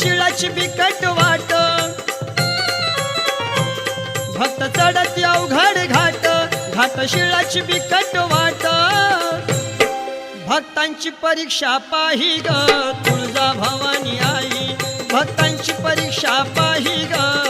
शिळाची बिकट वाट, भक्त चढती अवघड घाट, घाट शिळाची बिकट वाट, भक्तांची परीक्षा पाही ग तुळजा भवानी आई, भक्तांची परीक्षा पाही ग